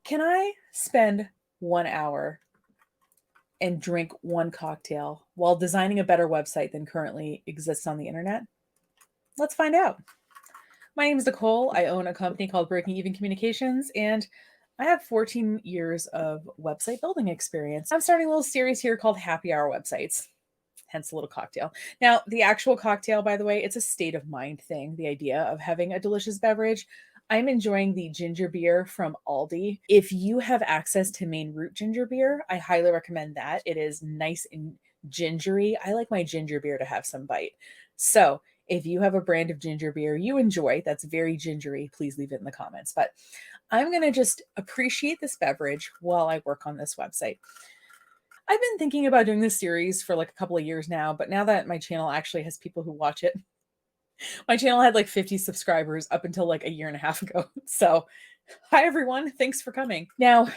Can I spend 1 hour and drink one cocktail while designing a better website than currently exists on the internet? Let's find out. My name is Nicole. I own a company called Breaking Even Communications, and I have 14 years of website building experience. I'm starting a little series here called Happy Hour Websites, hence a little cocktail. Now, the actual cocktail, by the way, it's a state of mind thing, the idea of having a delicious beverage. I'm enjoying the ginger beer from Aldi. If you have access to Maine Root ginger beer, I highly recommend that. It is nice and gingery. I like my ginger beer to have some bite. So, if you have a brand of ginger beer you enjoy that's very gingery, please leave it in the comments. But I'm going to just appreciate this beverage while I work on this website. I've been thinking about doing this series for like a couple of years now, but now that my channel actually has people who watch it, my channel had like 50 subscribers up until like a year and a half ago. So, hi everyone, thanks for coming. Now,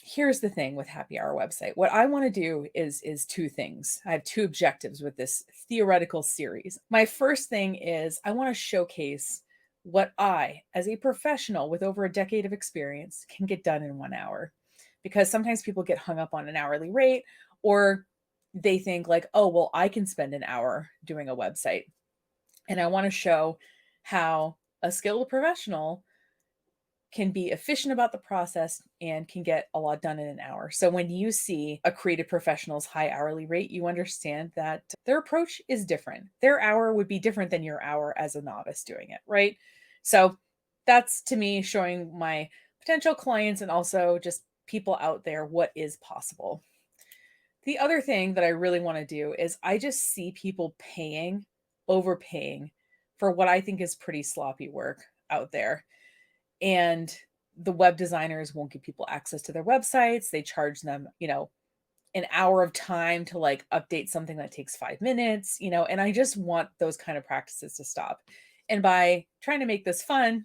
here's the thing with Happy Hour website. What I want to do is two things. I have two objectives with this theoretical series. My first thing is I want to showcase what I, as a professional with over a decade of experience, can get done in 1 hour. Because sometimes people get hung up on an hourly rate, or they think like, oh, well, I can spend an hour doing a website. And I want to show how a skilled professional can be efficient about the process and can get a lot done in an hour. So when you see a creative professional's high hourly rate, you understand that their approach is different. Their hour would be different than your hour as a novice doing it, right? So that's to me showing my potential clients and also just people out there what is possible. The other thing that I really want to do is I just see people overpaying for what I think is pretty sloppy work out there. And the web designers won't give people access to their websites. They charge them, an hour of time to like update something that takes 5 minutes, and I just want those kind of practices to stop. And by trying to make this fun,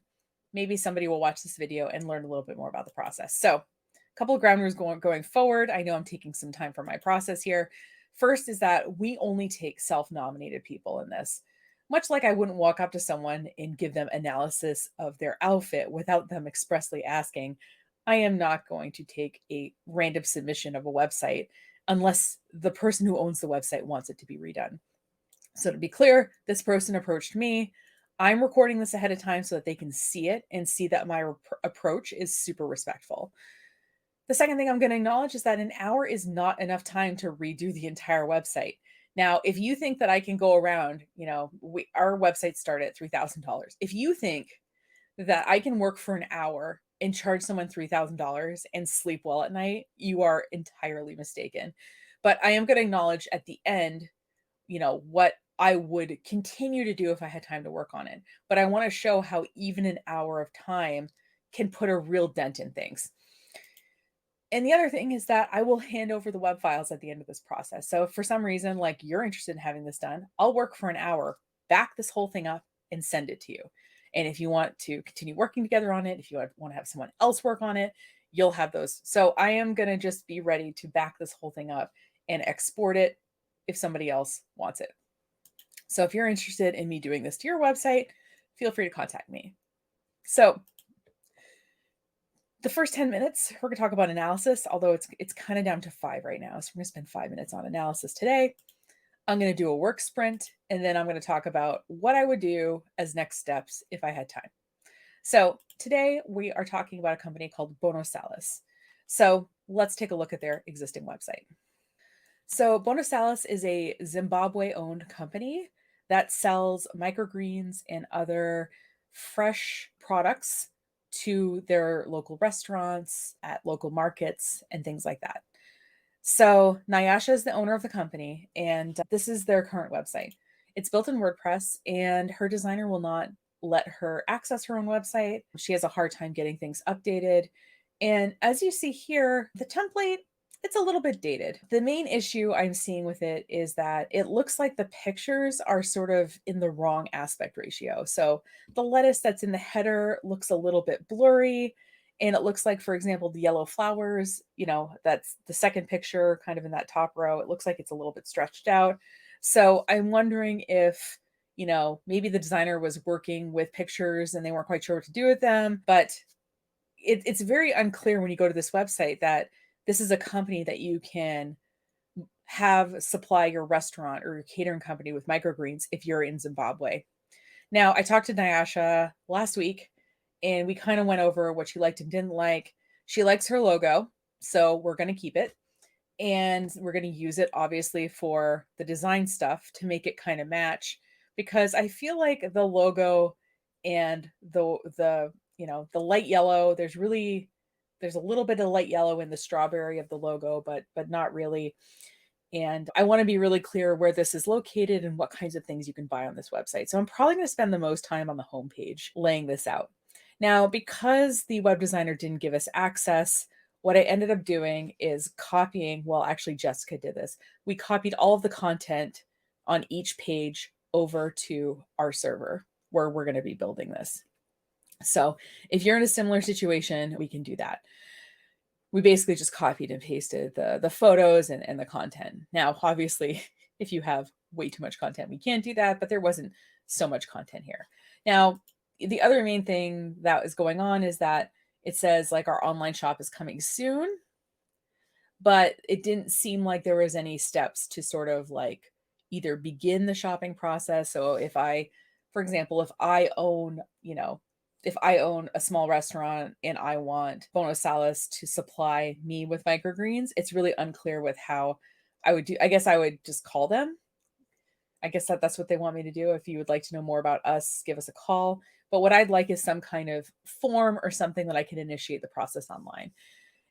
maybe somebody will watch this video and learn a little bit more about the process. So, a couple of ground rules going forward. I know I'm taking some time for my process here. First is that we only take self-nominated people in this. Much like I wouldn't walk up to someone and give them analysis of their outfit without them expressly asking, I am not going to take a random submission of a website unless the person who owns the website wants it to be redone. So to be clear, this person approached me. I'm recording this ahead of time so that they can see it and see that my approach is super respectful. The second thing I'm going to acknowledge is that an hour is not enough time to redo the entire website. Now, if you think that I can go around, our website started at $3,000. If you think that I can work for an hour and charge someone $3,000 and sleep well at night, you are entirely mistaken. But I am going to acknowledge at the end, what I would continue to do if I had time to work on it. But I want to show how even an hour of time can put a real dent in things. And the other thing is that I will hand over the web files at the end of this process. So if for some reason, like you're interested in having this done, I'll work for an hour, back this whole thing up and send it to you. And if you want to continue working together on it, if you want to have someone else work on it, you'll have those. So I am going to just be ready to back this whole thing up and export it if somebody else wants it. So if you're interested in me doing this to your website, feel free to contact me. So the first 10 minutes, we're going to talk about analysis, although it's kind of down to 5 right now. So we're going to spend 5 minutes on analysis today. I'm going to do a work sprint, and then I'm going to talk about what I would do as next steps if I had time. So today we are talking about a company called Bonosalis. So let's take a look at their existing website. So Bonosalis is a Zimbabwe-owned company that sells microgreens and other fresh products to their local restaurants, at local markets, and things like that. So Nyasha is the owner of the company, and this is their current website. It's built in WordPress, and her designer will not let her access her own website. She has a hard time getting things updated. And as you see here, the template, it's a little bit dated. The main issue I'm seeing with it is that it looks like the pictures are sort of in the wrong aspect ratio. So the lettuce that's in the header looks a little bit blurry. And it looks like, for example, the yellow flowers, that's the second picture kind of in that top row. It looks like it's a little bit stretched out. So I'm wondering if, maybe the designer was working with pictures and they weren't quite sure what to do with them. But it's very unclear when you go to this website that this is a company that you can have supply your restaurant or your catering company with microgreens if you're in Zimbabwe. Now, I talked to Nyasha last week and we kind of went over what she liked and didn't like. She likes her logo, so we're going to keep it. And we're going to use it obviously for the design stuff to make it kind of match, because I feel like the logo and the the light yellow, there's a little bit of light yellow in the strawberry of the logo, but not really. And I want to be really clear where this is located and what kinds of things you can buy on this website. So I'm probably going to spend the most time on the homepage laying this out. Now, because the web designer didn't give us access, what I ended up doing is copying, well, actually, Jessica did this. We copied all of the content on each page over to our server where we're going to be building this. So if you're in a similar situation, we can do that. We basically just copied and pasted the photos and the content. Now, obviously, if you have way too much content, we can't do that, but there wasn't so much content here. Now, the other main thing that is going on is that it says like our online shop is coming soon, but it didn't seem like there was any steps to sort of like either begin the shopping process. So if I, for example, if I own, if I own a small restaurant and I want Bono Salas to supply me with microgreens, it's really unclear with how I would do. I guess I would just call them. I guess that's what they want me to do. If you would like to know more about us, give us a call. But what I'd like is some kind of form or something that I can initiate the process online.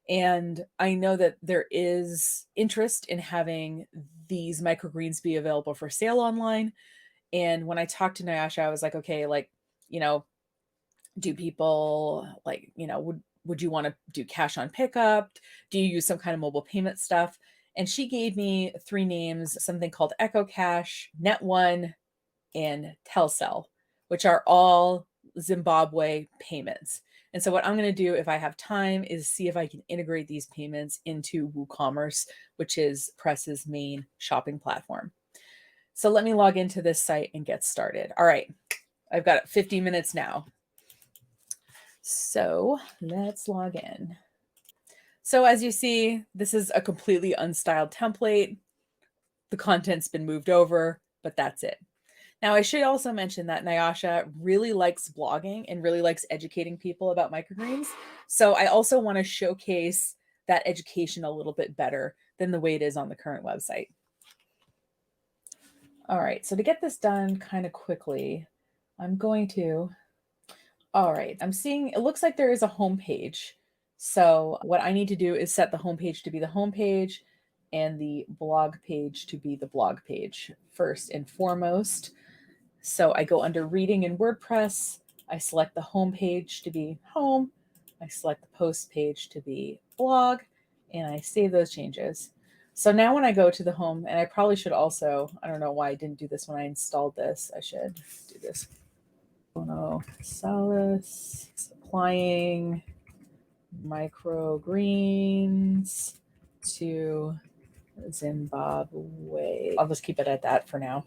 And I know that there is interest in having these microgreens be available for sale online. And when I talked to Nyasha, I was like, okay, like, do people like, would you want to do cash on pickup? Do you use some kind of mobile payment stuff? And she gave me 3 names, something called Echo Cash, Net1, and Telcel, which are all Zimbabwe payments. And so what I'm going to do if I have time is see if I can integrate these payments into WooCommerce, which is Press's main shopping platform. So let me log into this site and get started. All right, I've got 50 minutes now. So let's log in. So as you see, this is a completely unstyled template. The content's been moved over, but that's it. Now, I should also mention that Nyasha really likes blogging and really likes educating people about microgreens. So I also want to showcase that education a little bit better than the way it is on the current website. All right, so to get this done kind of quickly, all right, I'm seeing, it looks like there is a home page. So what I need to do is set the home page to be the home page and the blog page to be the blog page first and foremost. So I go under reading in WordPress. I select the home page to be home. I select the post page to be blog, and I save those changes. So now when I go to the home, and I probably should also, I don't know why I didn't do this when I installed this. I should do this. Bono Salas supplying microgreens to Zimbabwe. I'll just keep it at that for now.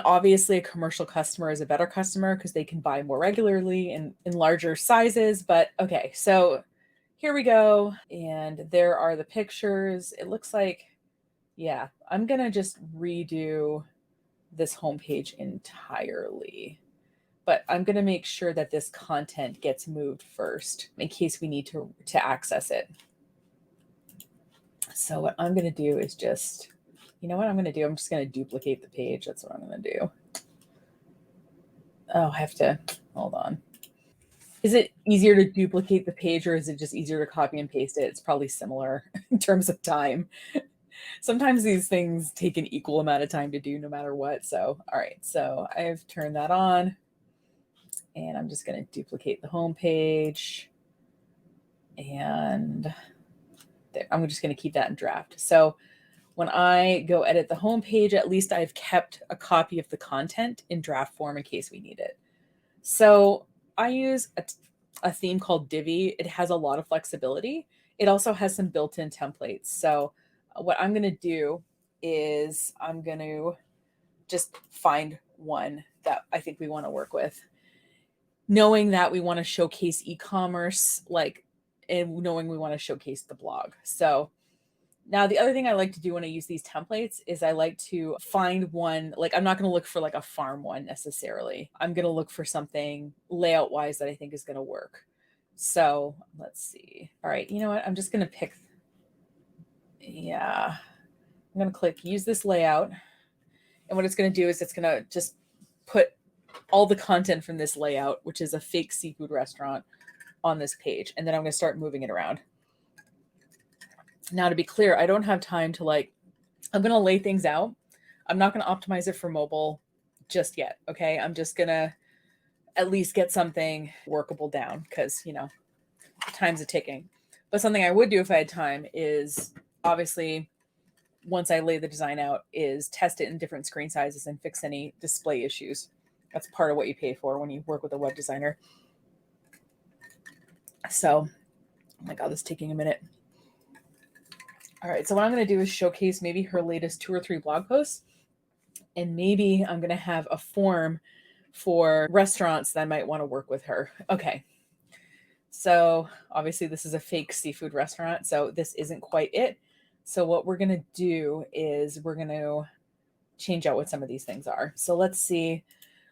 Obviously a commercial customer is a better customer because they can buy more regularly and in larger sizes, but okay, so here we go. And there are the pictures. It looks like, yeah, I'm going to just redo this homepage entirely, but I'm going to make sure that this content gets moved first in case we need to access it. So what I'm going to do is just, you know what I'm going to do? I'm just going to duplicate the page. That's what I'm going to do. Oh, I have to, hold on. Is it easier to duplicate the page or is it just easier to copy and paste it? It's probably similar in terms of time. Sometimes these things take an equal amount of time to do no matter what. So, all right, so I've turned that on and I'm just going to duplicate the home page and there. I'm just going to keep that in draft. So when I go edit the home page, at least I've kept a copy of the content in draft form in case we need it. So I use a theme called Divi. It has a lot of flexibility. It also has some built-in templates. So what I'm going to do is I'm going to just find one that I think we want to work with. knowing that we want to showcase e-commerce, like, and knowing we want to showcase the blog. So now the other thing I like to do when I use these templates is I like to find one, like I'm not going to look for like a farm one necessarily. I'm going to look for something layout wise that I think is going to work. So let's see. All right, you know what? I'm just going to pick, yeah, I'm going to click use this layout. And what it's going to do is it's going to just put all the content from this layout, which is a fake seafood restaurant, on this page. And then I'm going to start moving it around. Now, to be clear, I don't have time to I'm going to lay things out. I'm not going to optimize it for mobile just yet. Okay. I'm just going to at least get something workable down because, time's a ticking. But something I would do if I had time is obviously once I lay the design out is test it in different screen sizes and fix any display issues. That's part of what you pay for when you work with a web designer. So, oh my God, this is taking a minute. All right, so what I'm going to do is showcase maybe her latest 2 or 3 blog posts. And maybe I'm going to have a form for restaurants that might want to work with her. Okay. So obviously this is a fake seafood restaurant, so this isn't quite it. So what we're going to do is we're going to change out what some of these things are. So let's see.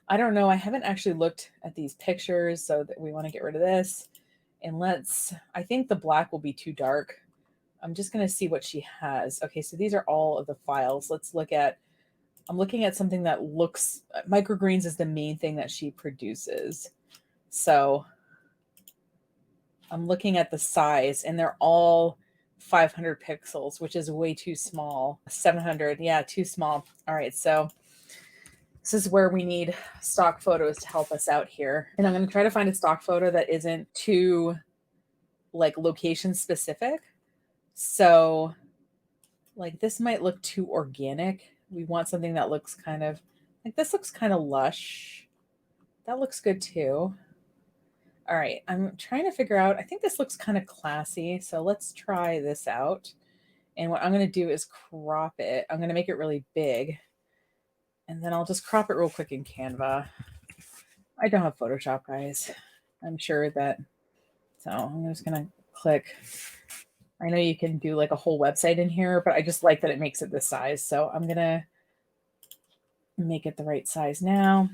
I don't know. I haven't actually looked at these pictures, so that we want to get rid of this. And I think the black will be too dark. I'm just going to see what she has. Okay, so these are all of the files. I'm looking at something that looks, microgreens is the main thing that she produces. So I'm looking at the size and they're all 500 pixels, which is way too small. 700, yeah, too small. All right, so this is where we need stock photos to help us out here. And I'm going to try to find a stock photo that isn't too location specific. So this might look too organic. We want something that looks kind of this looks kind of lush. That looks good too. All right, I'm trying to figure out, I think this looks kind of classy. So let's try this out. And what I'm going to do is crop it. I'm going to make it really big. And then I'll just crop it real quick in Canva. I don't have Photoshop, guys. I'm sure that, so I'm just going to click. I know you can do a whole website in here, but I just like that it makes it this size. So I'm going to make it the right size now.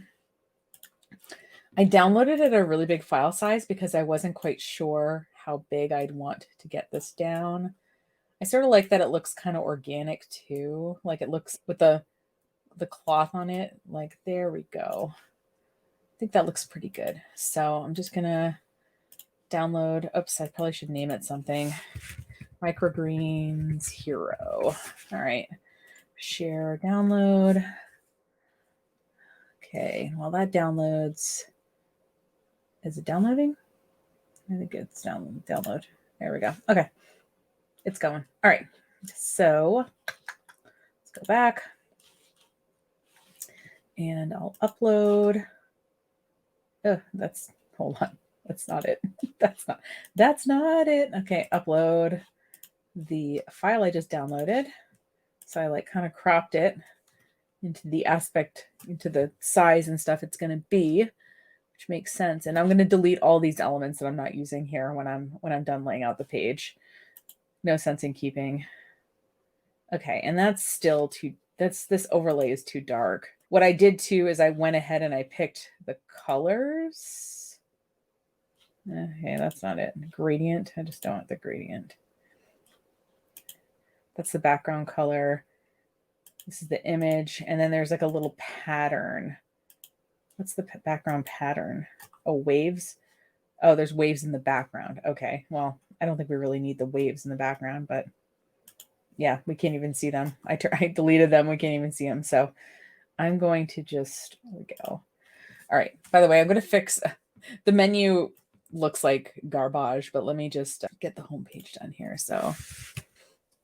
I downloaded it at a really big file size because I wasn't quite sure how big I'd want to get this down. I sort of like that it looks kind of organic too. It looks with the cloth on it. There we go. I think that looks pretty good. So I'm just going to download. Oops, I probably should name it something. Microgreens Hero. All right. Share, download. Okay. While that downloads, is it downloading? I think it's download. There we go. Okay. It's going. All right. So let's go back and I'll upload. Oh, hold on. That's not it. That's not it. Okay. Upload the file I just downloaded. So I kind of cropped it into the aspect, into the size and stuff it's going to be, which makes sense. And I'm going to delete all these elements that I'm not using here when I'm done laying out the page. No sense in keeping. Okay, and that's still this overlay is too dark. What I did too is I went ahead and I picked the colors. Okay, that's not it. Gradient. I just don't want the gradient. That's the background color. This is the image. And then there's a little pattern. What's the background pattern? Oh, waves. Oh, there's waves in the background. Okay, well, I don't think we really need the waves in the background, but yeah, we can't even see them. I deleted them. We can't even see them. So I'm going to just, there we go. All right. By the way, I'm going to fix the menu. Looks like garbage, but let me just get the homepage done here. So,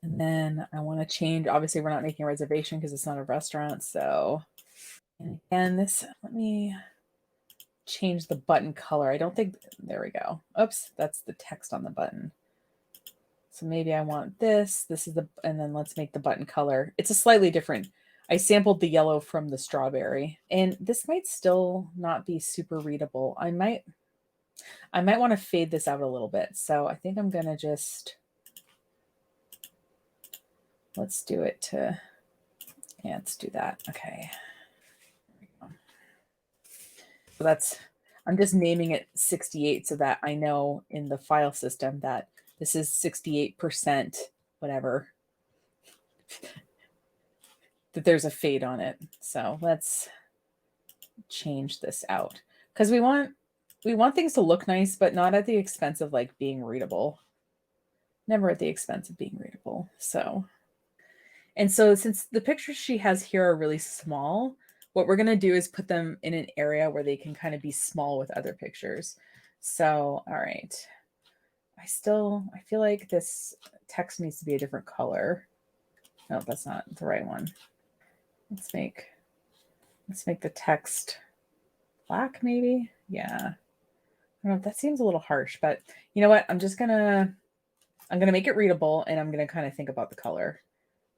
and then I want to change, obviously we're not making a reservation because it's not a restaurant. So, and again, let me change the button color. I don't think, there we go. Oops, that's the text on the button. So maybe I want this. This is and then let's make the button color. It's a slightly different. I sampled the yellow from the strawberry, and this might still not be super readable. I might want to fade this out a little bit. So I think I'm going to just, let's do it to, yeah, let's do that. Okay. So that's, I'm just naming it 68 so that I know in the file system that this is 68% whatever, that there's a fade on it. So let's change this out because we want things to look nice, but not at the expense of like being readable. Never at the expense of being readable. So, and so since the pictures she has here are really small, what we're going to do is put them in an area where they can kind of be small with other pictures. So, all right. I feel like this text needs to be a different color. No, that's not the right one. Let's make the text black maybe. Yeah. I don't know, that seems a little harsh, but you know what? I'm going to make it readable and I'm going to kind of think about the color.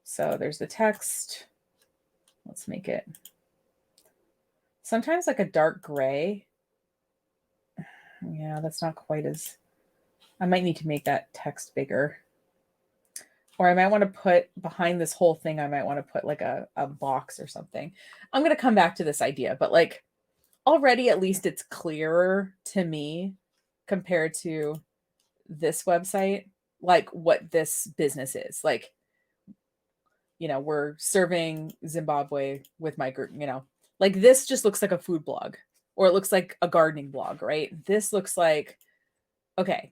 So there's the text. Let's make it sometimes like a dark gray. Yeah, that's not quite as, I might need to make that text bigger. Or I might want to put behind this whole thing, I might want to put like a box or something. I'm going to come back to this idea, but like already at least it's clearer to me compared to this website, like what this business is. Like, you know, we're serving Zimbabwe with like this just looks like a food blog or it looks like a gardening blog, right? This looks like, okay,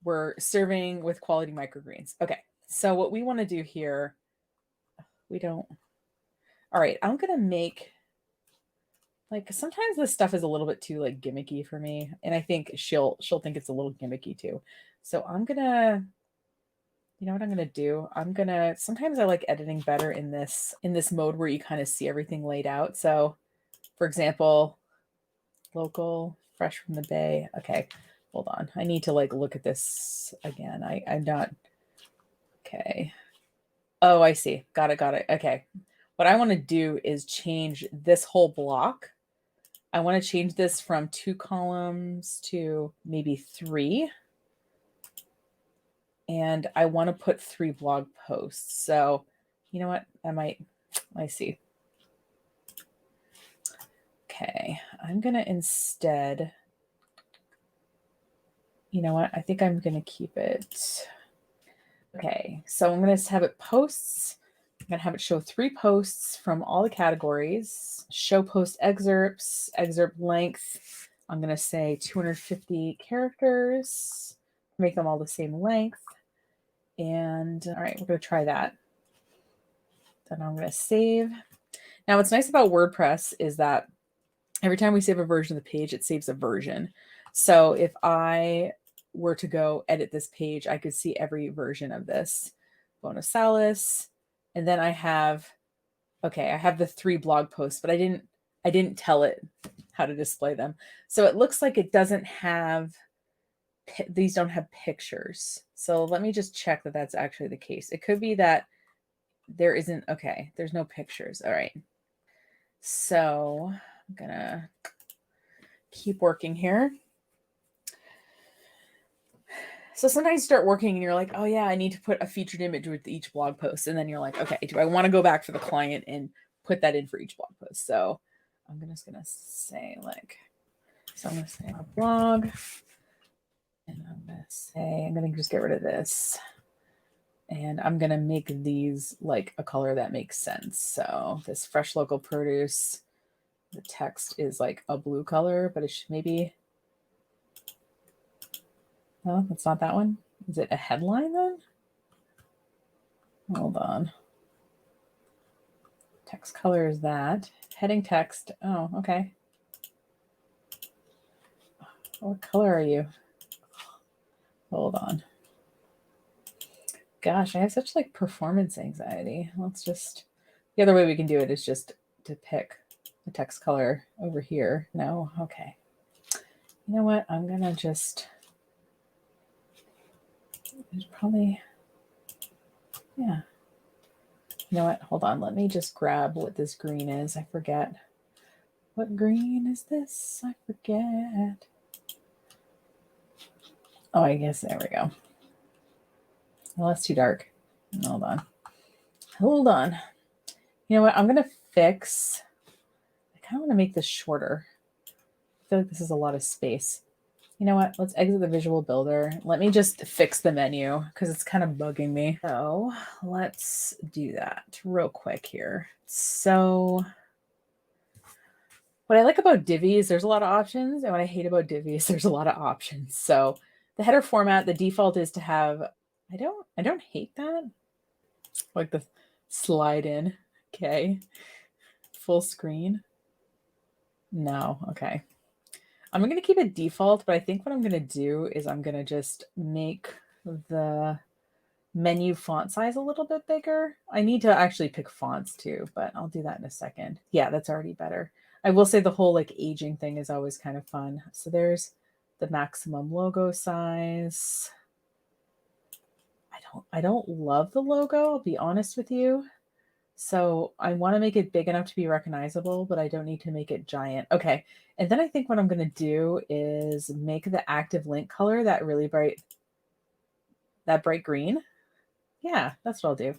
we're serving with quality microgreens. Okay. So what we want to do here, all right, I'm going to make, like, sometimes this stuff is a little bit too like gimmicky for me. And I think she'll think it's a little gimmicky too. So I'm going to, you know what I'm going to do? Sometimes I like editing better in this mode where you kind of see everything laid out. So for example, local, fresh from the bay. Okay, hold on. I need to like look at this again. I'm not, okay. Oh, I see. Got it. Okay. What I want to do is change this whole block. I want to change this from 2 columns to maybe 3. And I want to put 3 blog posts. So you know what? I see. Okay, I'm going to instead, you know what? I think I'm going to keep it. Okay, so I'm going to have it posts. I'm going to have it show 3 posts from all the categories. Show post excerpts, excerpt length. I'm going to say 250 characters, make them all the same length. And all right, we're going to try that. Then I'm going to save. Now, what's nice about WordPress is that every time we save a version of the page, it saves a version. So if I were to go edit this page, I could see every version of this. Bonosalis. And then I have the 3 blog posts, but I didn't tell it how to display them. So it looks like it doesn't have, these don't have pictures. So let me just check that that's actually the case. It could be that there isn't, okay, there's no pictures. All right. So I'm gonna keep working here. So sometimes you start working and you're like, oh yeah, I need to put a featured image with each blog post. And then you're like, okay, do I want to go back for the client and put that in for each blog post? So I'm just going to say like, so I'm going to say our blog. And I'm going to just get rid of this. And I'm going to make these like a color that makes sense. So this fresh local produce, the text is like a blue color, but it should maybe, no, that's not that one. Is it a headline then? Hold on. Text color is that. Heading text. Oh, okay. What color are you? Hold on. Gosh, I have such like performance anxiety. The other way we can do it is just to pick the text color over here. No, okay. You know what? I'm gonna just, there's probably, yeah. You know what? Hold on. Let me just grab what this green is. I forget. What green is this? I forget. Oh, I guess there we go. Well, that's too dark. Hold on. Hold on. You know what? I'm going to fix. I kind of want to make this shorter. I feel like this is a lot of space. You know what? Let's exit the visual builder. Let me just fix the menu because it's kind of bugging me. So let's do that real quick here. So what I like about Divi is there's a lot of options. And what I hate about Divi is there's a lot of options. So the header format, the default is to have, I don't hate that. Like the slide in. Okay. Full screen. No. Okay. I'm going to keep it default, but I think what I'm going to do is I'm going to just make the menu font size a little bit bigger. I need to actually pick fonts too, but I'll do that in a second. Yeah, that's already better. I will say the whole like aging thing is always kind of fun. So there's the maximum logo size. I don't love the logo, I'll be honest with you. So I want to make it big enough to be recognizable, but I don't need to make it giant. Okay. And then I think what I'm going to do is make the active link color that really bright green. Yeah, that's what I'll do.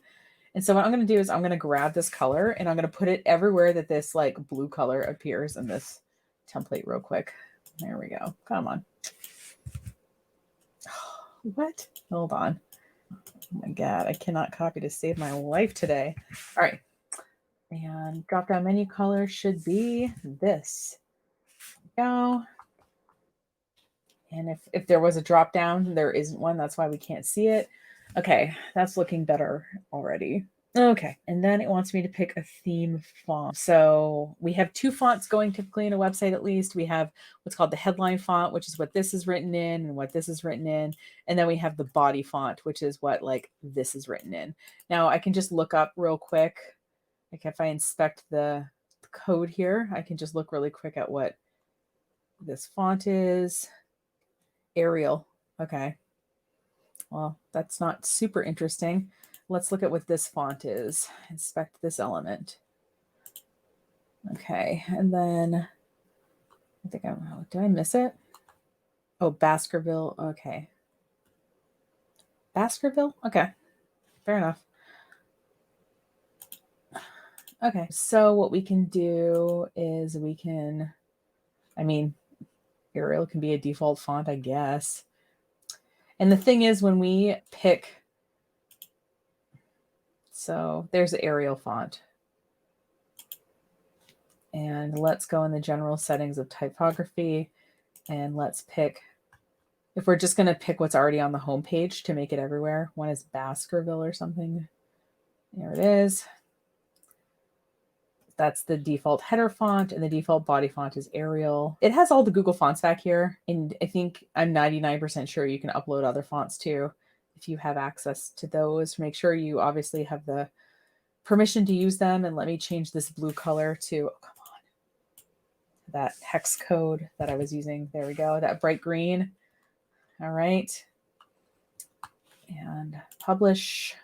And so what I'm going to do is I'm going to grab this color and I'm going to put it everywhere that this like blue color appears in this template real quick. There we go. Come on. What? Hold on. Oh my God, I cannot copy to save my life today. All right. And drop down menu color should be this. Go. And if there was a drop down, there isn't one. That's why we can't see it. Okay, that's looking better already. Okay, and then it wants me to pick a theme font. So we have two fonts going typically in a website at least. We have what's called the headline font, which is what this is written in and what this is written in. And then we have the body font, which is what like this is written in. Now I can just look up real quick. Like if I inspect the code here, I can just look really quick at what this font is. Arial. Okay. Well, that's not super interesting. Let's look at what this font is. Inspect this element. Okay, and then I think did I miss it? Oh, Baskerville. Okay. Baskerville? Okay. Fair enough. Okay, so what we can do is we can, I mean, Arial can be a default font, I guess. And the thing is when we pick, so there's the Arial font. And let's go in the general settings of typography and let's pick, if we're just going to pick what's already on the home page to make it everywhere. One is Baskerville or something. There it is. That's the default header font and the default body font is Arial. It has all the Google fonts back here. And I think I'm 99% sure you can upload other fonts too if you have access to those. Make sure you obviously have the permission to use them. And let me change this blue color to, oh, come on, that hex code that I was using. There we go. That bright green. All right. And publish.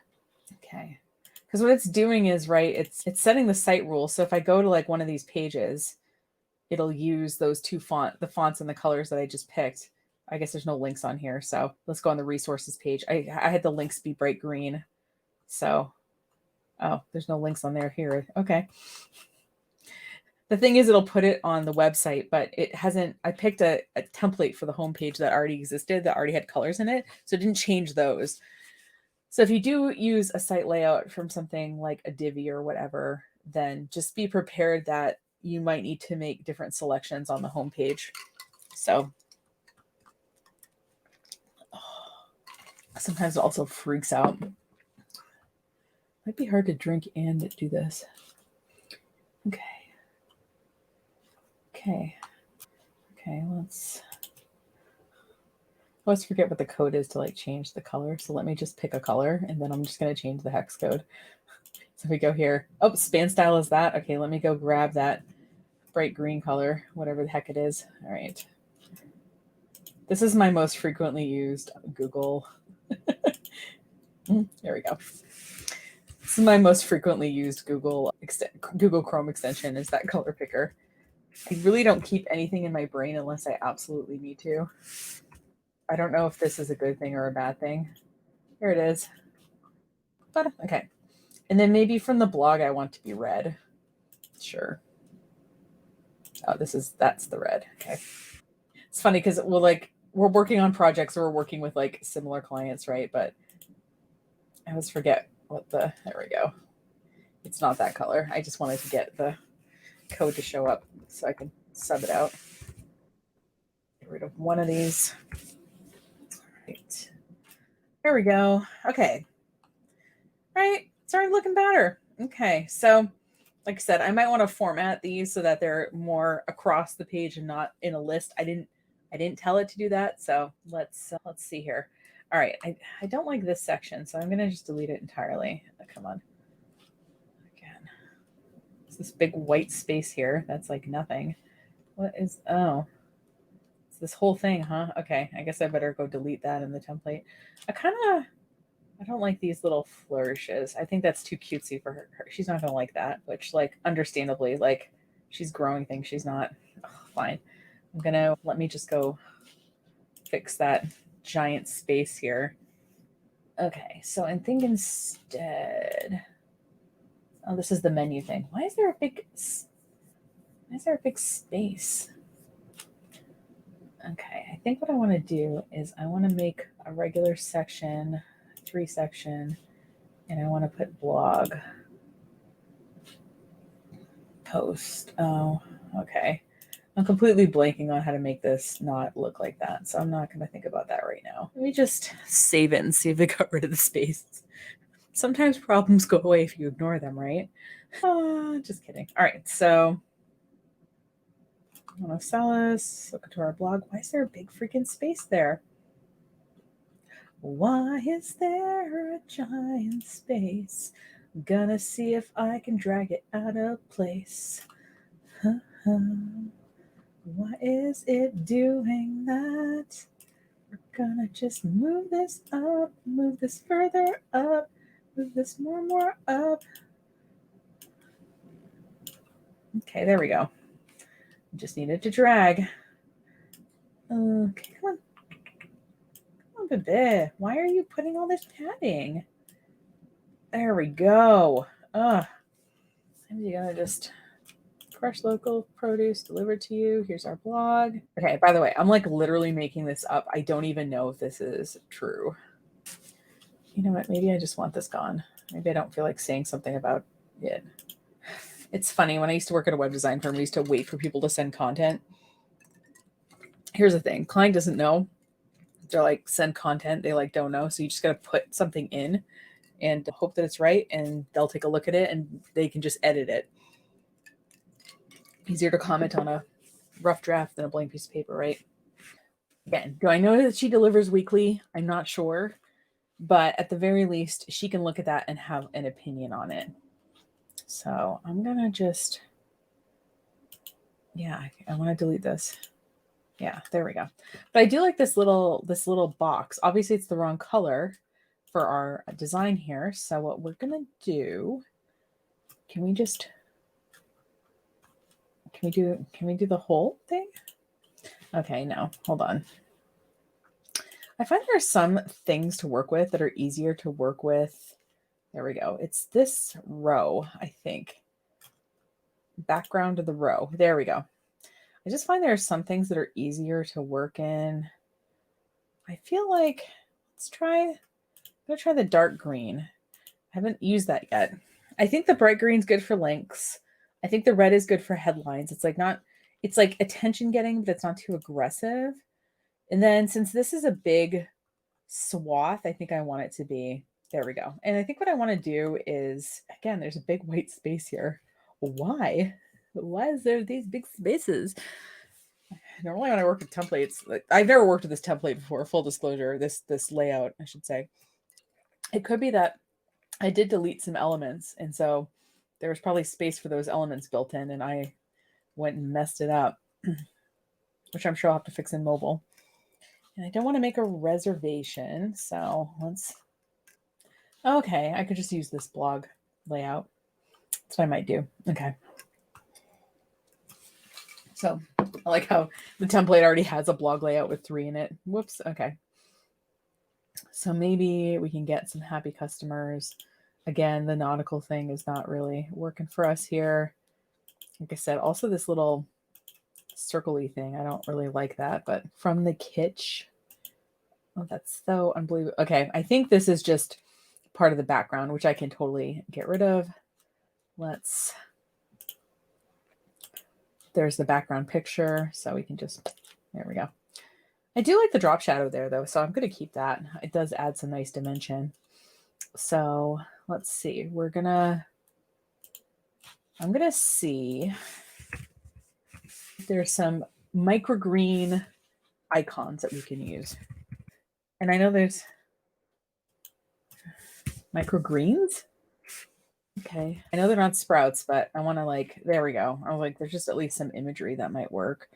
Okay. Because what it's doing is, right, it's setting the site rules. So if I go to like one of these pages, it'll use those the fonts and the colors that I just picked. I guess there's no links on here. So let's go on the resources page. I had the links be bright green. So, oh, there's no links on there here. Okay. The thing is, it'll put it on the website, but it hasn't. I picked a template for the homepage that already existed, that already had colors in it. So it didn't change those. So if you do use a site layout from something like a Divi or whatever, then just be prepared that you might need to make different selections on the homepage. So sometimes it also freaks out. Might be hard to drink and do this. Okay. Okay, let's... I always forget what the code is to like change the color. So let me just pick a color and then I'm just going to change the hex code. So we go here. Oh, span style is that. Okay, let me go grab that bright green color, whatever the heck it is. All right. This is my most frequently used Google. There we go. This is my most frequently used Google Chrome extension, is that color picker. I really don't keep anything in my brain unless I absolutely need to. I don't know if this is a good thing or a bad thing. Here it is. But okay. And then maybe from the blog, I want to be red. Sure. Oh, that's the red. Okay. It's funny because we're working on projects or we're working with like similar clients, right? But I always forget there we go. It's not that color. I just wanted to get the code to show up so I can sub it out. Get rid of one of these. Right. There we go. Okay. Right. Started looking better. Okay. So like I said, I might want to format these so that they're more across the page and not in a list. I didn't tell it to do that. So let's see here. All right. I don't like this section, so I'm going to just delete it entirely. Oh, come on. Again. It's this big white space here. That's like nothing. What is, oh, it's this whole thing, huh? Okay. I guess I better go delete that in the template. I don't like these little flourishes. I think that's too cutesy for her. She's not gonna like that, which like understandably, like she's growing things. She's not. Oh, fine. Let me just go fix that giant space here. Okay, so I think instead, oh, this is the menu thing. Why is there a big space? Okay, I think what I want to do is I want to make a regular section, 3 section, and I want to put blog post. Oh, okay. I'm completely blanking on how to make this not look like that, so I'm not going to think about that right now. Let me just save it and see if it got rid of the space. Sometimes problems go away if you ignore them, right? Just kidding. All right, so I want to sell us. Look to our blog. Why is there a big freaking space there? Why is there a giant space? Gonna see if I can drag it out of place. Why is it doing that? We're gonna just move this up, move this further up, move this more up. Okay, there we go. Just needed to drag. Okay, come on, baby. Why are you putting all this padding? There we go. I'm gonna just fresh local produce delivered to you. Here's our blog. Okay, by the way, I'm like literally making this up. I don't even know if this is true. You know what? Maybe I just want this gone. Maybe I don't feel like saying something about it. It's funny. When I used to work at a web design firm, we used to wait for people to send content. Here's the thing. Client doesn't know. They're like, send content. They like don't know. So you just got to put something in and hope that it's right. And they'll take a look at it and they can just edit it. Easier to comment on a rough draft than a blank piece of paper, right? Again, do I know that she delivers weekly? I'm not sure. But at the very least, she can look at that and have an opinion on it. So I'm going to just, yeah, I want to delete this. Yeah, there we go. But I do like this little box. Obviously, it's the wrong color for our design here. So what we're going to do, can we do the whole thing? Okay, no, hold on. I find there are some things to work with that are easier to work with. There we go. It's this row, I think. Background of the row. There we go. I just find there are some things that are easier to work in. I feel like I'm gonna try the dark green. I haven't used that yet. I think the bright green's good for links. I think the red is good for headlines. It's like attention getting, but it's not too aggressive. And then since this is a big swath, I think I want it to be, there we go. And I think what I want to do is, again, there's a big white space here. Why? Why is there these big spaces? Normally when I work with templates, like, I've never worked with this template before, full disclosure, this layout, I should say. It could be that I did delete some elements, and so there was probably space for those elements built in, and I went and messed it up, which I'm sure I'll have to fix in mobile. And I don't want to make a reservation, so let's Okay, I could just use this blog layout. That's what I might do. Okay. So I like how the template already has a blog layout with 3 in it. Whoops. Okay. So maybe we can get some happy customers. Again, the nautical thing is not really working for us here. Like I said, also this little circle-y thing, I don't really like that, but from the kitsch. Oh, that's so unbelievable. Okay, I think this is just part of the background, which I can totally get rid of. There's the background picture, so we can just, there we go. I do like the drop shadow there though, so I'm going to keep that. It does add some nice dimension. So let's see, I'm going to see if there's some microgreen icons that we can use. And I know there's microgreens. Okay. I know they're not sprouts, but I want to like, there we go. I was like, there's just at least some imagery that might work.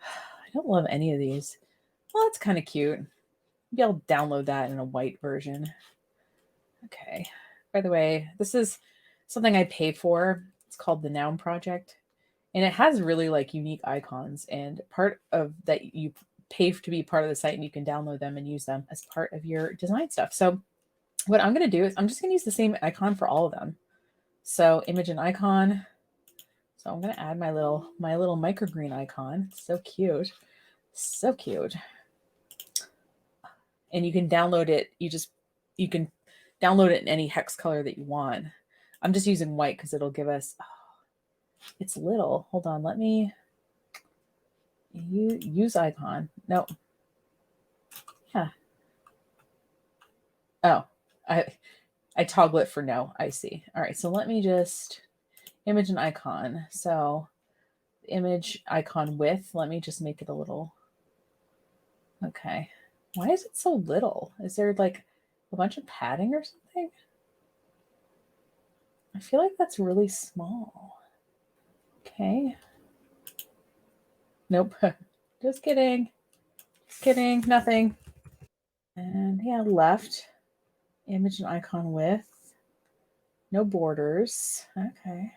I don't love any of these. Well, that's kind of cute. Maybe I'll download that in a white version. Okay. By the way, this is something I pay for. It's called the Noun Project. And it has really like unique icons. And part of that, you pay to be part of the site and you can download them and use them as part of your design stuff. So what I'm going to do is I'm just going to use the same icon for all of them. So image and icon. So I'm going to add my little microgreen icon. So cute. So cute. And you can download it. You can download it in any hex color that you want. I'm just using white because it'll give us, oh, it's little. Hold on. Let me use icon. No. Yeah. Oh, I toggle it for no. I see. All right. So let me just image and icon. So image icon width. Let me just make it a little. Okay. Why is it so little? Is there like a bunch of padding or something? I feel like that's really small. Okay. Nope. Just kidding. Just kidding. Nothing. And yeah, left. Image and icon width. No borders. Okay.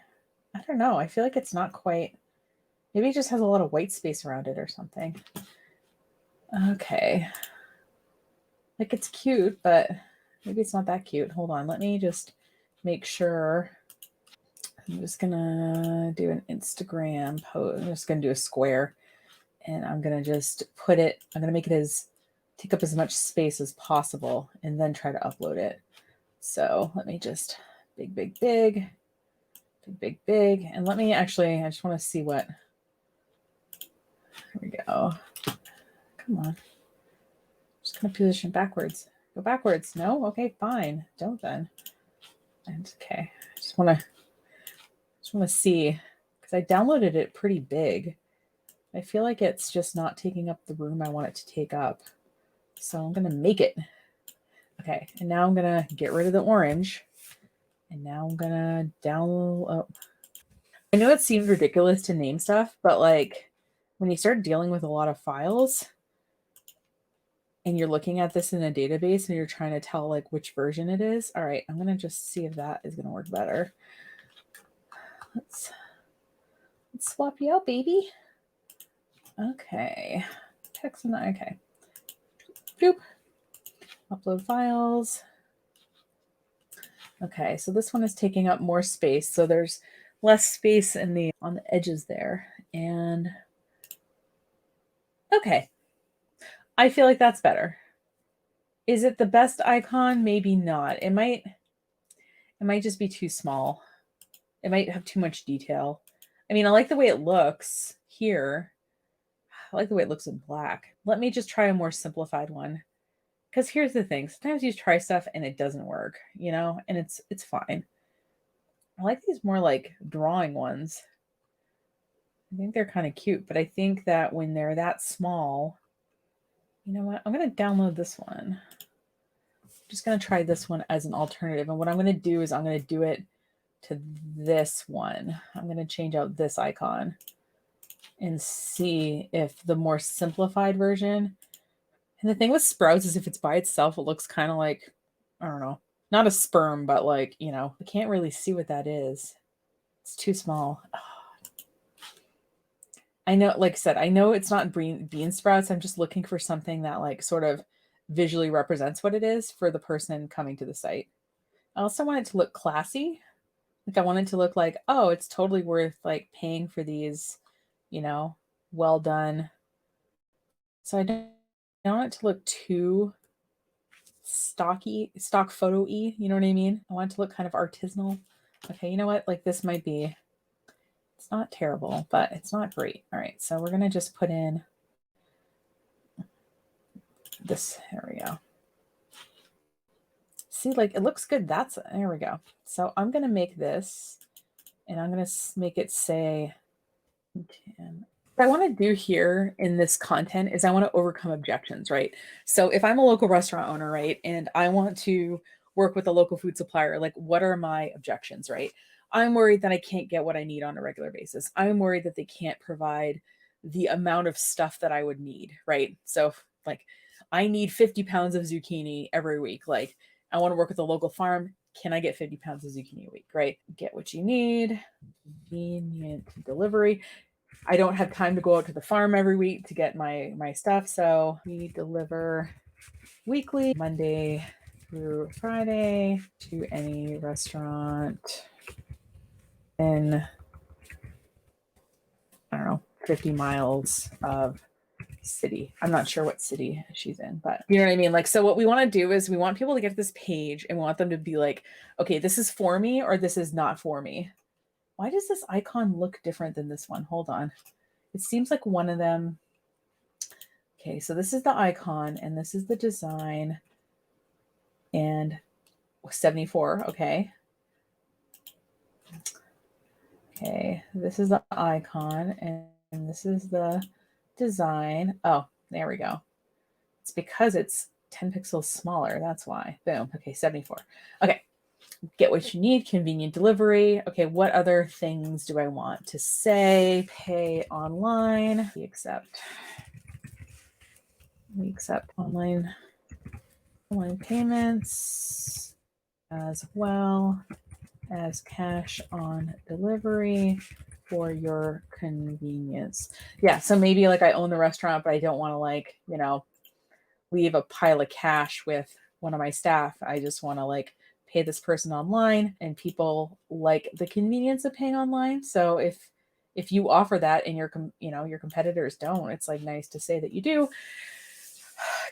I don't know. I feel like it's not quite. Maybe it just has a lot of white space around it or something. Okay. Like it's cute, but maybe it's not that cute. Hold on. Let me just make sure. I'm just going to do an Instagram post. I'm just going to do a square and I'm going to just put it, I'm going to make it take up as much space as possible and then try to upload it. So let me just big. And let me actually, I just want to see what, here we go. Come on. Just going to position backwards. Go backwards. No? Okay, fine. Don't then. And okay. I just want to see because I downloaded it pretty big. I feel like it's just not taking up the room I want it to take up. So I'm going to make it. Okay. And now I'm going to get rid of the orange. And now I'm going to download. Oh. I know it seems ridiculous to name stuff, but like when you start dealing with a lot of files and you're looking at this in a database and you're trying to tell like which version it is. All right. I'm going to just see if that is going to work better. Let's swap you out, baby. Okay. Text and okay. Boop. Upload files. Okay, so this one is taking up more space. So there's less space on the edges there. And okay. I feel like that's better. Is it the best icon? Maybe not. It might just be too small. It might have too much detail. I mean, I like the way it looks here. I like the way it looks in black. Let me just try a more simplified one. Because here's the thing. Sometimes you try stuff and it doesn't work, you know, and it's fine. I like these more like drawing ones. I think they're kind of cute, but I think that when they're that small, you know what? I'm going to download this one. I'm just going to try this one as an alternative. And what I'm going to do is I'm going to do it to this one. I'm going to change out this icon and see if the more simplified version. And the thing with Sprouts is if it's by itself, it looks kind of like, I don't know, not a sperm, but like, you know, I can't really see what that is. It's too small. I know, like I said, I know it's not bean sprouts. I'm just looking for something that like sort of visually represents what it is for the person coming to the site. I also want it to look classy. Like I want it to look like, oh, it's totally worth like paying for these, you know, well done. So I don't want it to look too stock photo-y, you know what I mean? I want it to look kind of artisanal. Okay, you know what? Like this might be, it's not terrible, but it's not great. All right, so we're gonna just put in this, there we go. See, like it looks good. There we go. So I'm gonna make this and I'm gonna make it say, what I want to do here in this content is I want to overcome objections, right? So if I'm a local restaurant owner, right, and I want to work with a local food supplier, like what are my objections, right? I'm worried that I can't get what I need on a regular basis. I'm worried that they can't provide the amount of stuff that I would need, right? So like I need 50 pounds of zucchini every week. Like I want to work with a local farm. Can I get 50 pounds of zucchini a week, right? Get what you need, convenient delivery. I don't have time to go out to the farm every week to get my stuff. So we deliver weekly, Monday through Friday, to any restaurant in, I don't know, 50 miles of city. I'm not sure what city she's in, but you know what I mean? Like, so what we want to do is we want people to get to this page and we want them to be like, okay, this is for me or this is not for me. Why does this icon look different than this one? Hold on. It seems like one of them. Okay, so this is the icon and this is the design and 74. Okay. Okay, this is the icon and this is the design. Oh, there we go. It's because it's 10 pixels smaller. That's why. Boom. Okay, 74. Okay. Get what you need, convenient delivery. Okay, what other things do I want to say? Pay online. We accept online payments as well as cash on delivery for your convenience. Yeah, so maybe like I own the restaurant, but I don't want to like, you know, leave a pile of cash with one of my staff. I just want to like pay this person online, and people like the convenience of paying online. So if you offer that and your competitors don't, it's like nice to say that you do.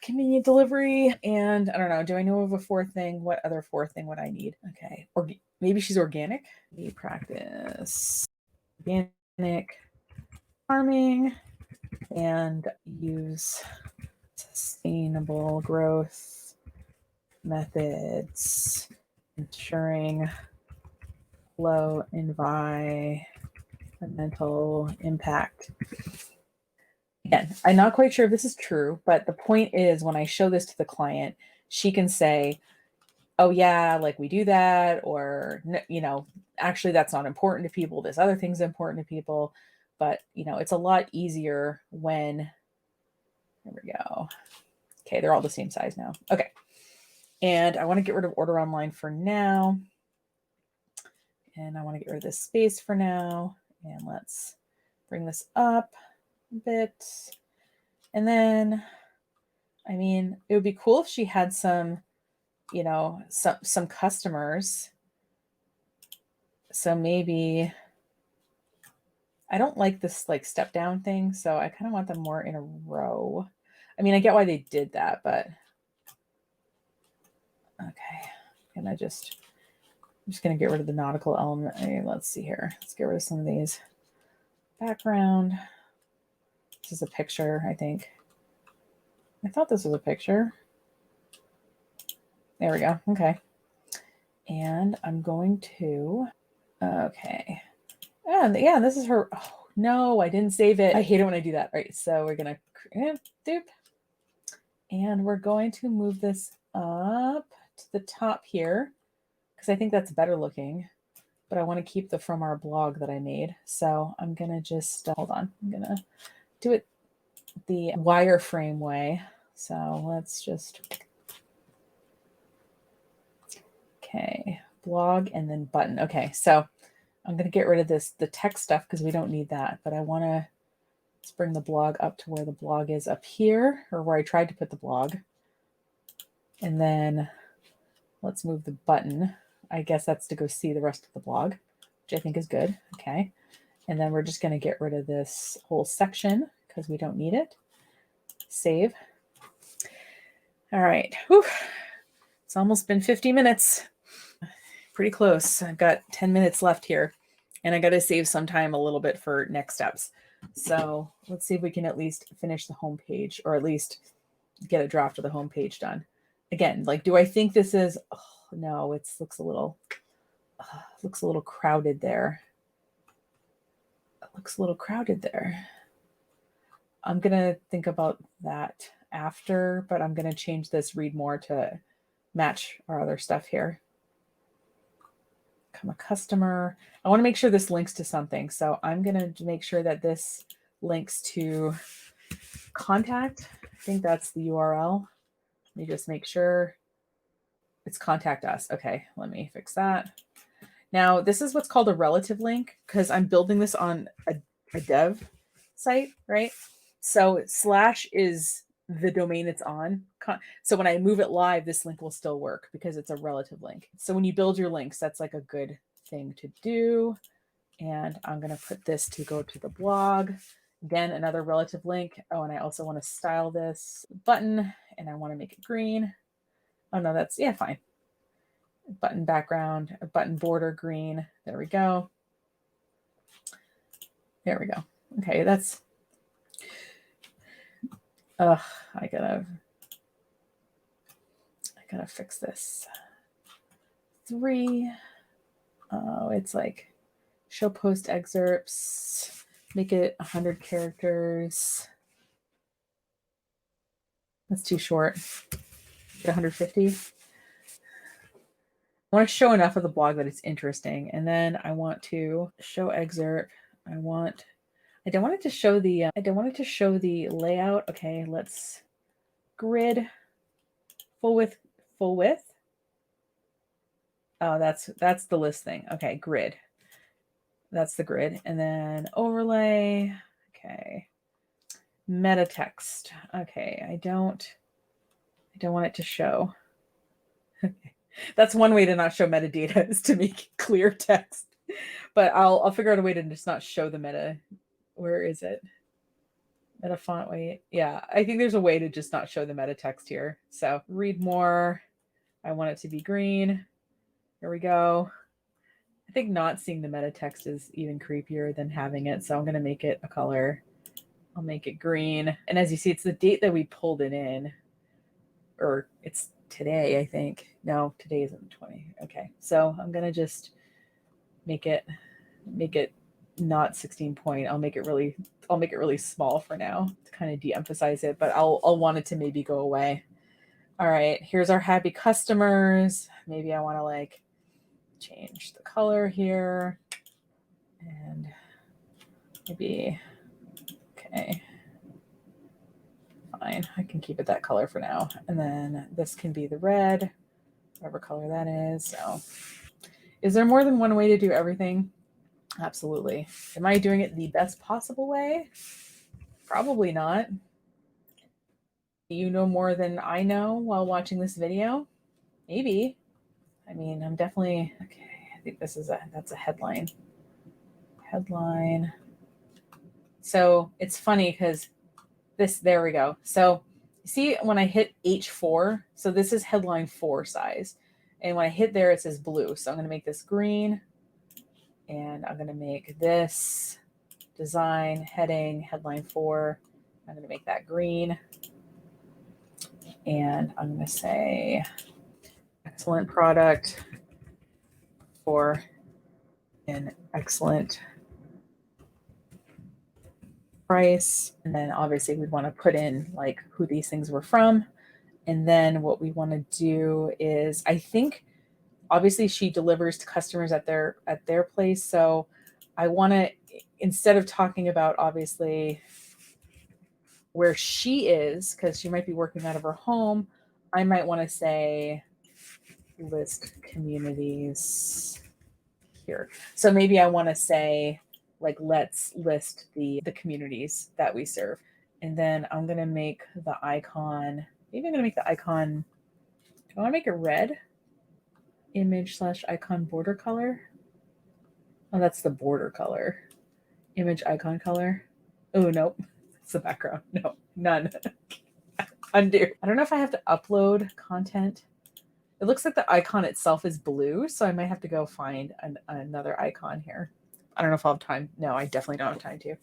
Convenient delivery. And I don't know, do I know of a fourth thing? What other fourth thing would I need? Okay. Or maybe she's organic. We practice organic farming and use sustainable growth methods, ensuring low environmental impact. Again, I'm not quite sure if this is true, but the point is when I show this to the client, she can say, oh yeah, like we do that, or, you know, actually that's not important to people. This other thing's important to people. But, you know, it's a lot easier when, there we go. Okay, they're all the same size now. Okay. And I want to get rid of order online for now. And I want to get rid of this space for now. And let's bring this up a bit. And then, I mean, it would be cool if she had some, you know, some customers. So maybe, I don't like this like step down thing. So I kind of want them more in a row. I mean, I get why they did that, but okay. And I'm just going to get rid of the nautical element. Let's see here. Let's get rid of some of these. Background. This is a picture, I think. I thought this was a picture. There we go. Okay. And I'm going to, okay. And yeah, this is her. Oh, no, I didn't save it. I hate it when I do that. All right. So we're going to, doop. And we're going to move this up to the top here because I think that's better looking. But I want to keep the from our blog that I made. So I'm going to just, hold on. I'm going to do it the wireframe way. So let's just Okay, blog and then button. Okay, so I'm going to get rid of the text stuff because we don't need that, but I want to bring the blog up to where the blog is up here, or where I tried to put the blog. And then let's move the button. I guess that's to go see the rest of the blog, which I think is good. Okay. And then we're just going to get rid of this whole section because we don't need it. Save. All right. Whew. It's almost been 50 minutes. Pretty close. I've got 10 minutes left here, and I got to save some time a little bit for next steps. So let's see if we can at least finish the homepage, or at least get a draft of the homepage done. Again, like, do I think this is, oh, no, it looks a little crowded there. It looks a little crowded there. I'm going to think about that after, but I'm going to change this read more to match our other stuff here. Become a customer. I want to make sure this links to something. So I'm going to make sure that this links to contact. I think that's the URL. Let me just make sure it's contact us. Okay, let me fix that. Now, this is what's called a relative link because I'm building this on a dev site, right? So / is the domain it's on. So when I move it live, this link will still work because it's a relative link. So when you build your links, that's like a good thing to do. And I'm going to put this to go to the blog. Again, another relative link. Oh, and I also want to style this button, and I want to make it green. Oh, no, that's, yeah, fine. Button background, a button border green. There we go. There we go. Okay, that's, I gotta fix this. 3. Oh, it's like show post excerpts, make it 100 characters. That's too short. 150. I want to show enough of the blog that it's interesting. And then I want to show excerpt. I don't want it to show the layout. Okay, let's grid full width. Oh, that's the list thing. Okay, grid. That's the grid. And then overlay. Okay. Meta text. Okay, I don't want it to show. Okay. That's one way to not show metadata is to make clear text. But I'll figure out a way to just not show the meta. Where is it? Meta font weight. Yeah, I think there's a way to just not show the meta text here. So read more. I want it to be green. Here we go. I think not seeing the meta text is even creepier than having it. So I'm going to make it a color. I'll make it green. And as you see, it's the date that we pulled it in. Or it's today, I think. No, today isn't the 20. Okay. So I'm going to just make it not 16 point. I'll make it really small for now to kind of de-emphasize it, but I'll want it to maybe go away. All right, here's our happy customers. Maybe I want to like change the color here and maybe, okay, fine. I can keep it that color for now. And then this can be the red, whatever color that is. So is there more than one way to do everything? Absolutely. Am I doing it the best possible way? Probably not. You know more than I know while watching this video? Maybe. I mean, I'm definitely, okay, I think that's a headline. Headline. So it's funny because there we go. So see when I hit H4, so this is headline 4 size. And when I hit there, it says blue. So I'm going to make this green. And I'm going to make this design heading headline 4. I'm going to make that green. And I'm going to say excellent product for an excellent price. And then obviously we'd want to put in like who these things were from. And then what we want to do is, I think obviously she delivers to customers at their place. So I want to, instead of talking about obviously where she is, because she might be working out of her home, I might want to say list communities here. So maybe I want to say, like, let's list the communities that we serve. And then I'm going to make the icon, maybe I'm going to make the icon, do I want to make it red? Image / icon border color. Oh, that's the border color. Image icon color. Oh, nope. It's the background. No, none. Undo. I don't know if I have to upload content. It looks like the icon itself is blue, so I might have to go find another icon here. I don't know if I'll have time. No, I definitely don't have time to.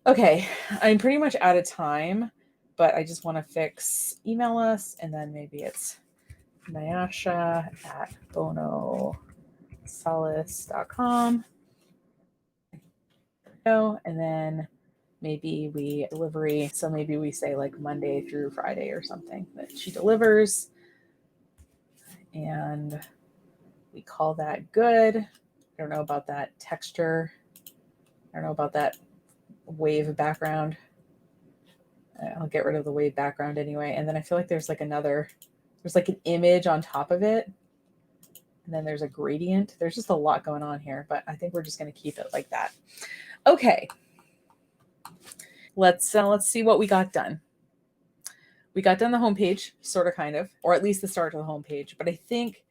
Okay, I'm pretty much out of time, but I just want to fix email us, and then maybe it's nyasha@bonosalis.com. And then maybe we delivery. So maybe we say like Monday through Friday or something that she delivers. And we call that good. I don't know about that texture. I don't know about that wave background. I'll get rid of the wave background anyway. And then I feel like there's like there's like an image on top of it. And then there's a gradient. There's just a lot going on here, but I think we're just going to keep it like that. Okay. Let's see what we got done. We got done the homepage, sort of, kind of, or at least the start of the homepage. But I think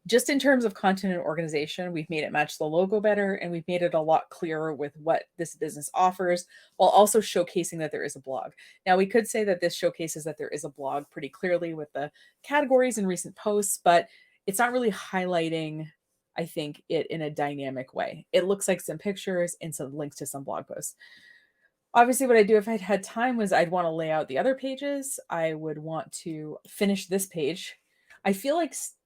just in terms of content and organization, we've made it match the logo better, and we've made it a lot clearer with what this business offers, while also showcasing that there is a blog. Now, we could say that this showcases that there is a blog pretty clearly with the categories and recent posts, but it's not really highlighting, I think, it in a dynamic way. It looks like some pictures and some links to some blog posts. Obviously, what I'd do if I'd had time was I'd want to lay out the other pages. I would want to finish this page. I feel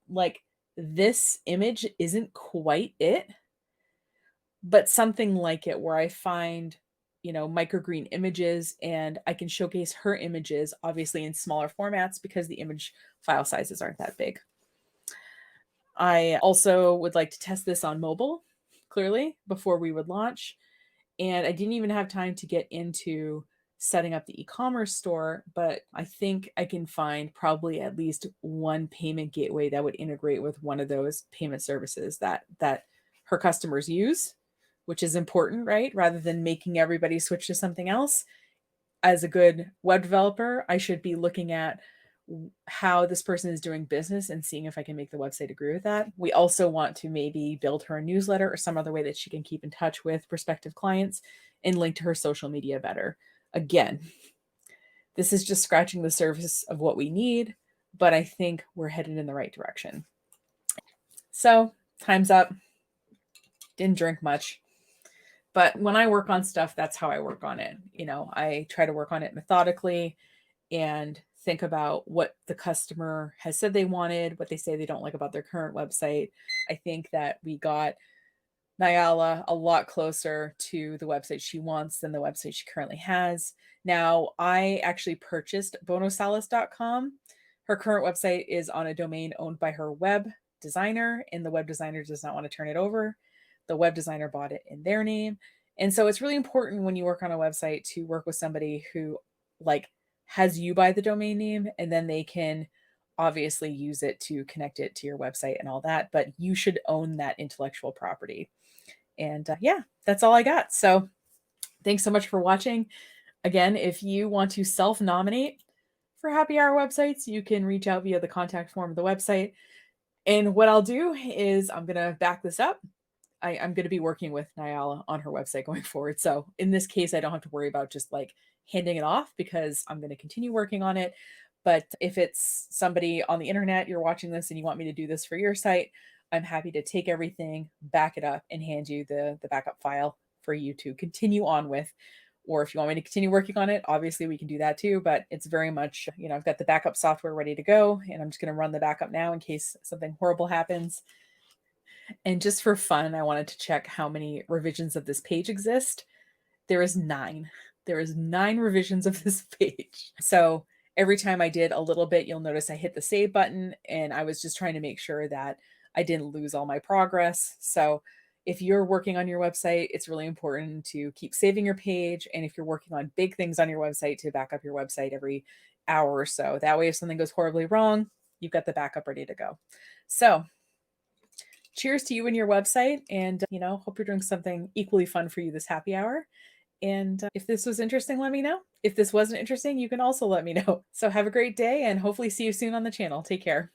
like this image isn't quite it, but something like it where I find, microgreen images, and I can showcase her images, obviously in smaller formats because the image file sizes aren't that big. I also would like to test this on mobile, clearly, before we would launch. And I didn't even have time to get into setting up the e-commerce store, but I think I can find probably at least one payment gateway that would integrate with one of those payment services that her customers use, which is important, right? Rather than making everybody switch to something else. As a good web developer, I should be looking at how this person is doing business and seeing if I can make the website agree with that. We also want to maybe build her a newsletter or some other way that she can keep in touch with prospective clients and link to her social media better. Again, this is just scratching the surface of what we need, but I think we're headed in the right direction. So, time's up. Didn't drink much. But when I work on stuff, that's how I work on it. I try to work on it methodically and think about what the customer has said they wanted, what they say they don't like about their current website. I think that we got Nyala a lot closer to the website she wants than the website she currently has. Now, I actually purchased bonosalis.com. Her current website is on a domain owned by her web designer, and the web designer does not want to turn it over. The web designer bought it in their name. And so it's really important when you work on a website to work with somebody who has you buy the domain name, and then they can obviously use it to connect it to your website and all that, but you should own that intellectual property. And yeah, that's all I got. So thanks so much for watching. Again, if you want to self-nominate for Happy Hour websites, you can reach out via the contact form of the website. And what I'll do is I'm going to back this up. I'm going to be working with Nyala on her website going forward. So in this case, I don't have to worry about just handing it off because I'm going to continue working on it. But if it's somebody on the internet, you're watching this and you want me to do this for your site, I'm happy to take everything, back it up, and hand you the backup file for you to continue on with. Or if you want me to continue working on it, obviously we can do that too. But it's very much, I've got the backup software ready to go, and I'm just going to run the backup now in case something horrible happens. And just for fun, I wanted to check how many revisions of this page exist. There is 9. There is 9 revisions of this page. So every time I did a little bit, you'll notice I hit the save button, and I was just trying to make sure that I didn't lose all my progress. So if you're working on your website, it's really important to keep saving your page. And if you're working on big things on your website, to back up your website every hour or so. That way, if something goes horribly wrong, you've got the backup ready to go. So cheers to you and your website. And, hope you're doing something equally fun for you this happy hour. And if this was interesting, let me know. If this wasn't interesting, you can also let me know. So have a great day and hopefully see you soon on the channel. Take care.